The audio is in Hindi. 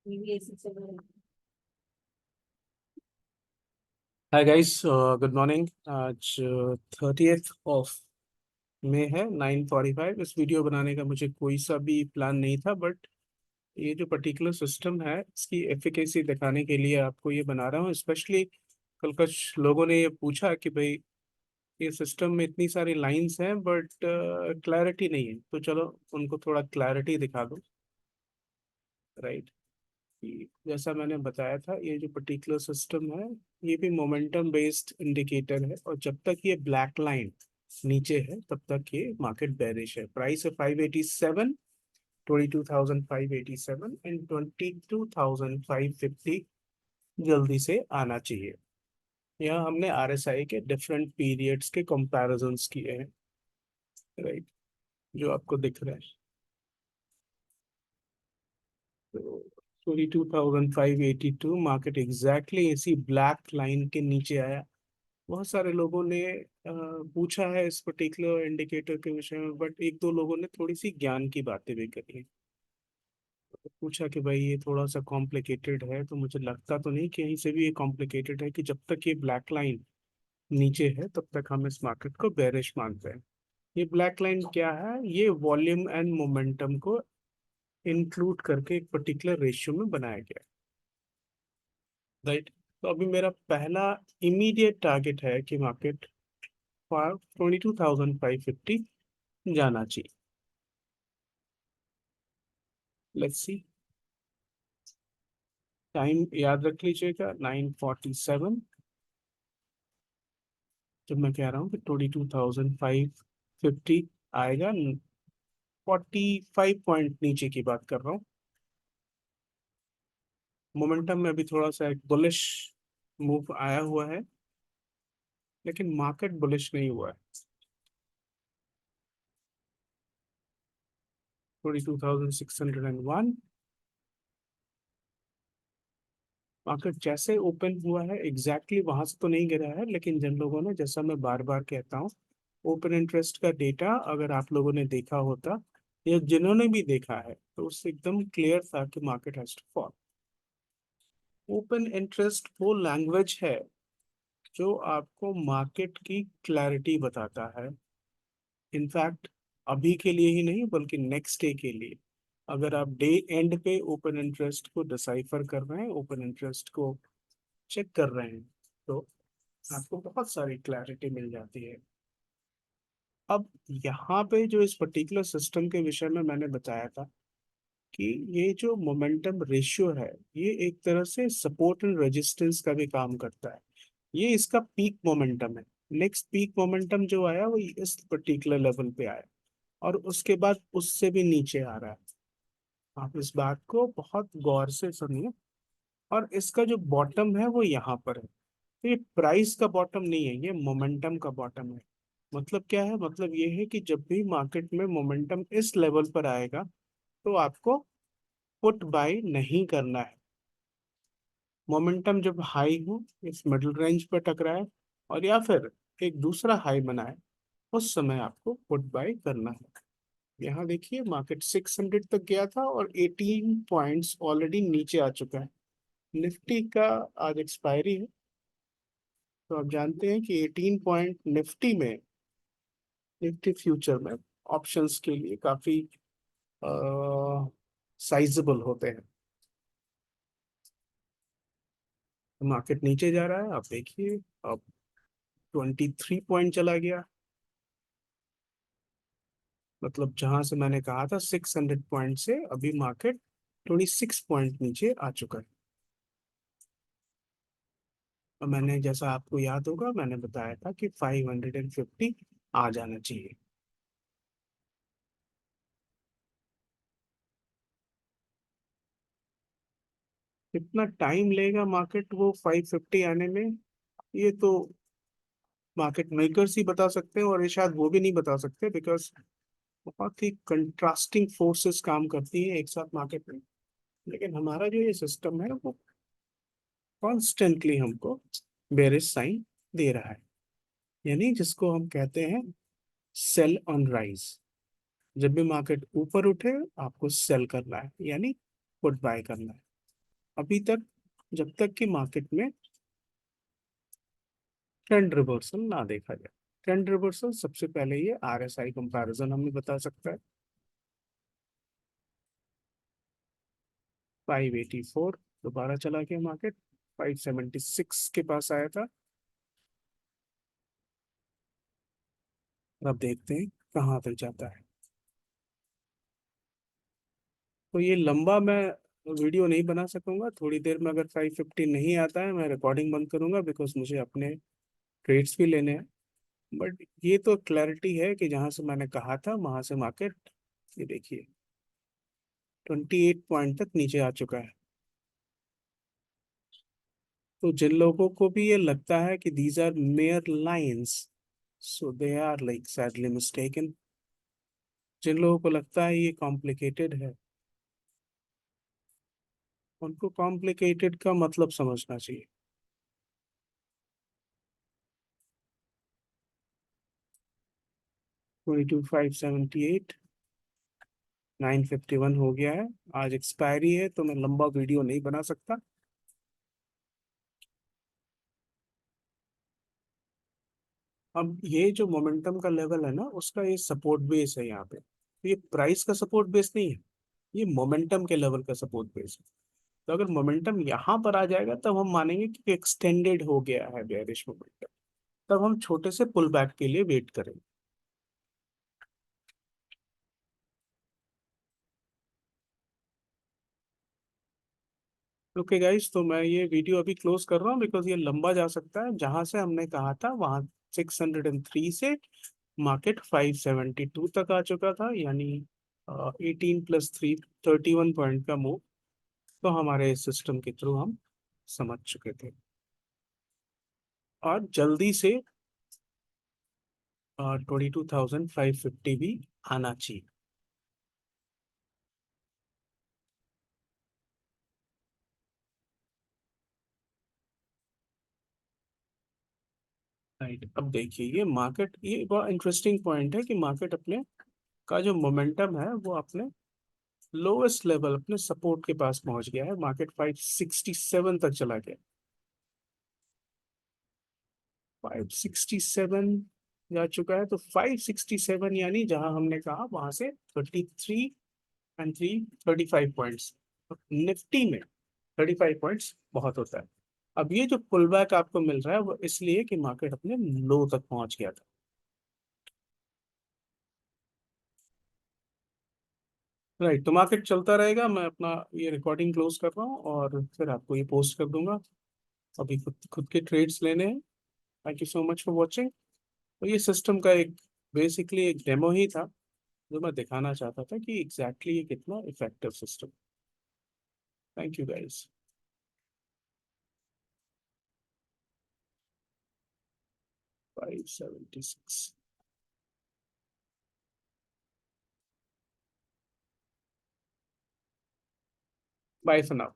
Hi guys, good morning. आज 30th ऑफ मे है, 9:45। इस वीडियो बनाने का मुझे कोई सा भी प्लान नहीं था, बट ये जो पर्टिकुलर सिस्टम है इसकी एफिकेसी दिखाने के लिए आपको ये बना रहा हूँ। स्पेशली कल कुछ लोगों ने ये पूछा कि भाई ये सिस्टम में इतनी सारी लाइंस हैं बट क्लैरिटी नहीं है, तो चलो उनको थोड़ा क्लैरिटी दिखा दो। राइट, जैसा मैंने बताया था ये जो पर्टिकुलर सिस्टम है ये भी मोमेंटम बेस्ड इंडिकेटर है, और जब तक ये ब्लैक लाइन नीचे है तब तक ये मार्केट बेरिश है। प्राइस है 587, 22,587 एंड 22,550 जल्दी से आना चाहिए। यहाँ हमने आरएसआई के डिफरेंट पीरियड्स के कंपैरिजंस किए हैं। राइट, जो आपको दिख रहा है, तो 22,582 मार्केट एग्जैक्टली इसी ब्लैक लाइन के नीचे आया। बहुत सारे लोगों ने पूछा है इस पर्टिकुलर इंडिकेटर के विषय में, बट एक दो लोगों ने थोड़ी सी ज्ञान की बातें भी करी हैं। पूछा कि भाई ये थोड़ा सा कॉम्प्लिकेटेड है, तो मुझे लगता तो नहीं कहीं से भी ये कॉम्प्लिकेटेड है कि जब तक ये ब्लैक लाइन नीचे है तब तक हम इस मार्केट को बेरिश मानते हैं। ये ब्लैक लाइन क्या है? ये वॉल्यूम एंड मोमेंटम को इंक्लूड करके एक पर्टिकुलर रेशियो में बनाया गया। राइट, तो अभी मेरा पहला इमीडिएट टारगेट है कि मार्केट 22,550 जाना चाहिए। लेट्स सी, टाइम याद रख लीजिएगा 9:47। जब मैं कह रहा हूँ कि 22,550 आएगा, 45 पॉइंट नीचे की बात कर रहा हूँ। मोमेंटम में अभी थोड़ा सा एक बुलिश मूव आया हुआ है, लेकिन मार्केट बुलिश नहीं हुआ है। 22,601 मार्केट जैसे ओपन हुआ है एग्जैक्टली वहां से तो नहीं गिरा है, लेकिन जिन लोगों ने, जैसा मैं बार बार कहता हूँ, ओपन इंटरेस्ट का डेटा अगर आप लोगों ने देखा होता या जिन्होंने भी देखा है तो उससे एकदम क्लियर था कि market has to fall. Open interest वो लैंग्वेज है जो आपको मार्केट की क्लैरिटी बताता है। इनफैक्ट अभी के लिए ही नहीं बल्कि नेक्स्ट डे के लिए, अगर आप डे एंड पे ओपन इंटरेस्ट को डिसाइफर कर रहे हैं, ओपन इंटरेस्ट को चेक कर रहे हैं, तो आपको बहुत सारी क्लैरिटी मिल जाती है। अब यहाँ पे जो इस पर्टिकुलर सिस्टम के विषय में मैंने बताया था कि ये जो मोमेंटम रेशियो है ये एक तरह से सपोर्ट एंड रेजिस्टेंस का भी काम करता है। ये इसका पीक मोमेंटम है। नेक्स्ट पीक मोमेंटम जो आया वो इस पर्टिकुलर लेवल पे आया, और उसके बाद उससे भी नीचे आ रहा है। आप इस बात को बहुत गौर से सुनिए। और इसका जो बॉटम है वो यहाँ पर है। तो ये प्राइस का बॉटम नहीं है, ये मोमेंटम का बॉटम है। मतलब क्या है? मतलब ये है कि जब भी मार्केट में मोमेंटम इस लेवल पर आएगा तो आपको पुट बाय नहीं करना है। मोमेंटम जब हाई हो, इस मिडिल रेंज पर टकराए और या फिर एक दूसरा हाई बनाए, उस समय आपको पुट बाय करना है। यहाँ देखिए मार्केट 600 तक गया था और 18 पॉइंट्स ऑलरेडी नीचे आ चुका है। निफ्टी का आज एक्सपायरी है, तो आप जानते हैं कि 18 पॉइंट निफ्टी में, निफ्टी फ्यूचर में ऑप्शंस के लिए काफी साइजेबल होते हैं। मार्केट नीचे जा रहा है, आप देखिए अब 23 पॉइंट चला गया। मतलब जहां से मैंने कहा था 600 पॉइंट से अभी मार्केट 26 पॉइंट नीचे आ चुका है। और मैंने, जैसा आपको याद होगा, मैंने बताया था कि 550 आ जाना चाहिए। कितना टाइम लेगा मार्केट वो 550 आने में, ये तो मार्केट मेकर्स ही बता सकते हैं, और ये शायद वो भी नहीं बता सकते, बिकॉज बहुत ही कंट्रास्टिंग फोर्सेस काम करती है एक साथ मार्केट में। लेकिन हमारा जो ये सिस्टम है वो कॉन्स्टेंटली हमको बेरिश साइन दे रहा है, यानी जिसको हम कहते हैं सेल ऑन राइज। जब भी मार्केट ऊपर उठे आपको सेल करना है, यानी पुट बाय करना है। अभी तक, जब तक कि मार्केट में ट्रेंड रिवर्सल ना देखा जाए। ट्रेंड रिवर्सल सबसे पहले ये RSI कंपैरिजन हमें बता सकता है। 584 दोबारा चला गया मार्केट, 576 के पास आया था। अब देखते हैं कहाँ तक जाता है। तो ये लंबा मैं वीडियो नहीं बना सकूंगा, थोड़ी देर में अगर 550 नहीं आता है मैं रिकॉर्डिंग बंद करूंगा, बिकॉज मुझे अपने ट्रेड्स भी लेने हैं। बट ये तो क्लैरिटी है कि जहां से मैंने कहा था वहां से मार्केट, ये देखिए 28 पॉइंट तक नीचे आ चुका है। तो जिन लोगों को भी ये लगता है कि these are mere lines, so they are like sadly mistaken. जिन लोगों को लगता है ये कॉम्प्लिकेटेड है, उनको कॉम्प्लिकेटेड का मतलब समझना चाहिए। 22,578, 951 हो गया है। आज एक्सपायरी है तो मैं लंबा वीडियो नहीं बना सकता। अब ये जो मोमेंटम का लेवल है ना, उसका ये सपोर्ट बेस है यहाँ पे, तो ये प्राइस का सपोर्ट बेस नहीं है, ये मोमेंटम के लेवल का सपोर्ट बेस है। तो अगर मोमेंटम यहाँ पर आ जाएगा तब हम मानेंगे कि एक्सटेंडेड हो गया है बेयरिश मोमेंटम, तब हम छोटे से पुल बैक के लिए वेट करेंगे। ओके गाइस, तो मैं ये वीडियो अभी क्लोज कर रहा हूँ बिकॉज ये लंबा जा सकता है। जहां से हमने कहा था वहां 603 से मार्केट 572 तक आ चुका था, यानी 18 + 3 31 पॉइंट का मूव तो हमारे सिस्टम के थ्रू हम समझ चुके थे। और जल्दी से 22,550 भी आना चाहिए। राइट, अब देखिए ये मार्केट, ये बड़ा इंटरेस्टिंग पॉइंट है कि मार्केट अपने का जो मोमेंटम है वो अपने लोएस्ट लेवल, अपने सपोर्ट के पास पहुंच गया है। मार्केट 567 तक चला गया। 567 जा चुका है, तो 567 यानी जहां हमने कहा वहां से 33 एंड 3 35 पॉइंट्स, निफ्टी में 35 पॉइंट्स बहुत होता है। अब ये जो पुल बैक आपको मिल रहा है वो इसलिए कि मार्केट अपने लो तक पहुंच गया था। राइट, तो मार्केट चलता रहेगा, मैं अपना ये रिकॉर्डिंग क्लोज कर रहा हूँ और फिर आपको ये पोस्ट कर दूंगा। अभी खुद खुद के ट्रेड्स लेने हैं। Thank you so much for watching. तो ये सिस्टम का एक बेसिकली एक डेमो ही था जो मैं दिखाना चाहता था कि एग्जैक्टली ये कितना effective system. Thank you guys. 576। Bye for now.